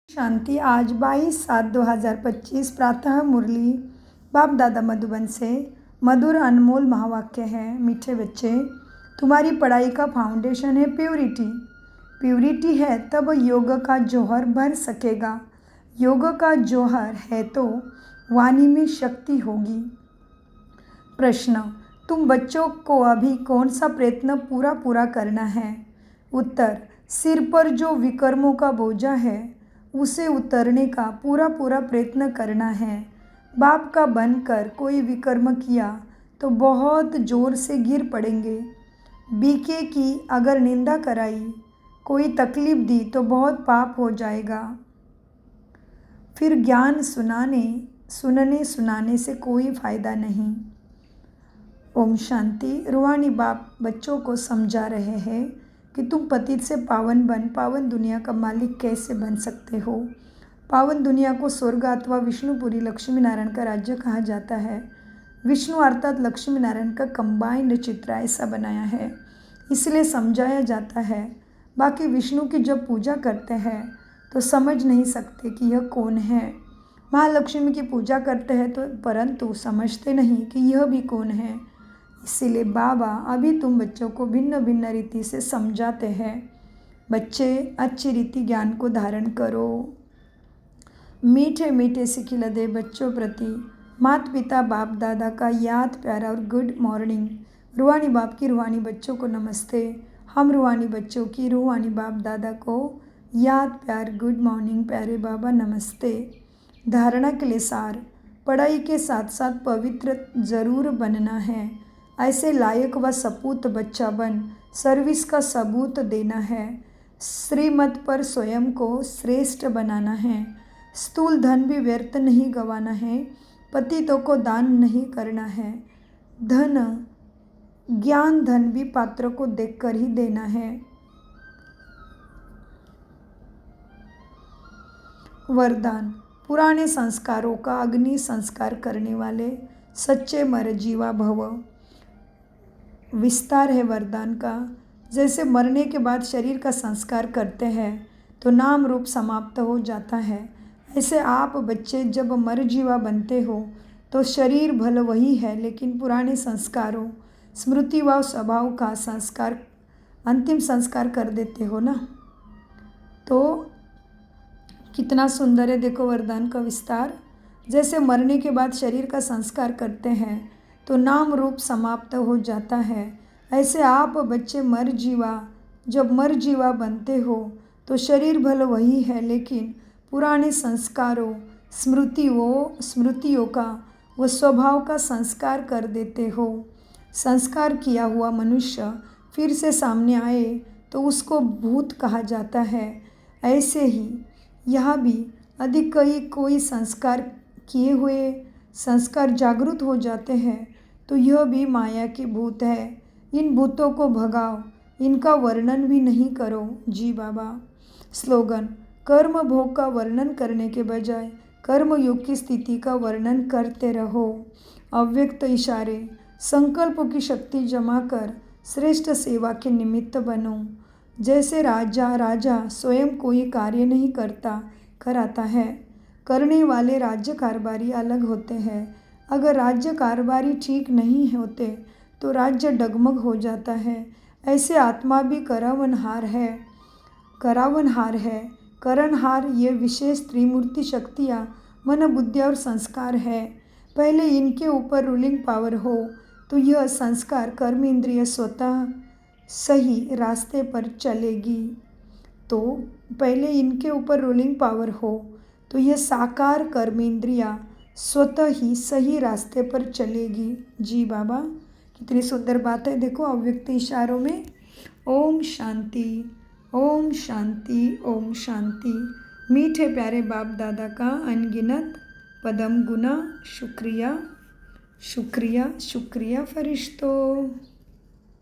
शांति। आज 22/7/2025 प्रातः मुरली बाप दादा मधुबन से मधुर अनमोल महावाक्य है। मीठे बच्चे, तुम्हारी पढ़ाई का फाउंडेशन है प्योरिटी। प्योरिटी है तब योग का जौहर भर सकेगा। योग का जौहर है तो वाणी में शक्ति होगी। प्रश्न, तुम बच्चों को अभी कौन सा प्रयत्न पूरा करना है? उत्तर, सिर पर जो विकर्मों का बोझा है उसे उतरने का पूरा प्रयत्न करना है। बाप का बनकर कोई विकर्म किया तो बहुत जोर से गिर पड़ेंगे। बीके की अगर निंदा कराई, कोई तकलीफ दी तो बहुत पाप हो जाएगा। फिर ज्ञान सुनाने से कोई फ़ायदा नहीं। ओम शांति। रूहानी बाप बच्चों को समझा रहे हैं कि तुम पतित से पावन दुनिया का मालिक कैसे बन सकते हो। पावन दुनिया को स्वर्ग अथवा विष्णुपुरी लक्ष्मी नारायण का राज्य कहा जाता है। विष्णु अर्थात लक्ष्मी नारायण का कंबाइंड चित्र ऐसा बनाया है, इसलिए समझाया जाता है। बाकी विष्णु की जब पूजा करते हैं तो समझ नहीं सकते कि यह कौन है। महालक्ष्मी की पूजा करते हैं तो परंतु समझते नहीं कि यह भी कौन है। इसीलिए बाबा अभी तुम बच्चों को भिन्न भिन्न रीति से समझाते हैं। बच्चे, अच्छी रीति ज्ञान को धारण करो। मीठे मीठे सिखिलदे बच्चों प्रति माता पिता बाप दादा का याद प्यारा और गुड मॉर्निंग। रूहानी बाप की रूहानी बच्चों को नमस्ते। हम रूहानी बच्चों की रूहानी बाप दादा को याद प्यार गुड मॉर्निंग प्यारे बाबा नमस्ते। धारणा के लिए सार, पढ़ाई के साथ साथ पवित्र ज़रूर बनना है। ऐसे लायक व सपूत बच्चा बन सर्विस का सबूत देना है। श्रीमत पर स्वयं को श्रेष्ठ बनाना है। स्थूल धन भी व्यर्थ नहीं गंवाना है। पतितों को दान नहीं करना है। ज्ञान धन भी पात्र को देखकर ही देना है। वरदान, पुराने संस्कारों का अग्नि संस्कार करने वाले सच्चे मरजीवा भव। विस्तार है वरदान का। जैसे मरने के बाद शरीर का संस्कार करते हैं तो नाम रूप समाप्त हो जाता है, ऐसे आप बच्चे जब मरजीवा बनते हो तो शरीर भले वही है, लेकिन पुराने संस्कारों, स्मृति व स्वभाव का संस्कार अंतिम संस्कार कर देते हो ना। तो कितना सुंदर है, देखो वरदान का विस्तार। जैसे मरने के बाद शरीर का संस्कार करते हैं तो नाम रूप समाप्त हो जाता है, ऐसे आप बच्चे जब मरजीवा बनते हो तो शरीर भले वही है, लेकिन पुराने संस्कारों, स्मृतियों का व स्वभाव का संस्कार कर देते हो। संस्कार किया हुआ मनुष्य फिर से सामने आए तो उसको भूत कहा जाता है। ऐसे ही यहाँ भी अधिक कोई संस्कार किए हुए संस्कार जागृत हो जाते हैं तो यह भी माया के भूत है। इन भूतों को भगाओ, इनका वर्णन भी नहीं करो जी बाबा। स्लोगन, कर्म भोग का वर्णन करने के बजाय कर्मयोग की स्थिति का वर्णन करते रहो। अव्यक्त इशारे, संकल्पों की शक्ति जमा कर श्रेष्ठ सेवा के निमित्त बनो। जैसे राजा स्वयं कोई कार्य नहीं कराता है। करने वाले राज्य कारभारी अलग होते हैं। अगर राज्य कारभारी ठीक नहीं होते तो राज्य डगमग हो जाता है। ऐसे आत्मा भी करावनहार है। करणहार ये विशेष त्रिमूर्ति शक्तियाँ मन, बुद्धि और संस्कार है। पहले इनके ऊपर रूलिंग पावर हो तो यह संस्कार कर्म इंद्रिय स्वतः सही रास्ते पर चलेगी। तो पहले इनके ऊपर रूलिंग पावर हो तो यह साकार कर्म इंद्रिया स्वतः ही सही रास्ते पर चलेगी जी बाबा। कितनी सुंदर बात है, देखो अव्यक्त इशारों में। ओम शांति, ओम शांति, ओम शांति। मीठे प्यारे बाप दादा का अनगिनत पदम गुना शुक्रिया शुक्रिया शुक्रिया फरिश्तों।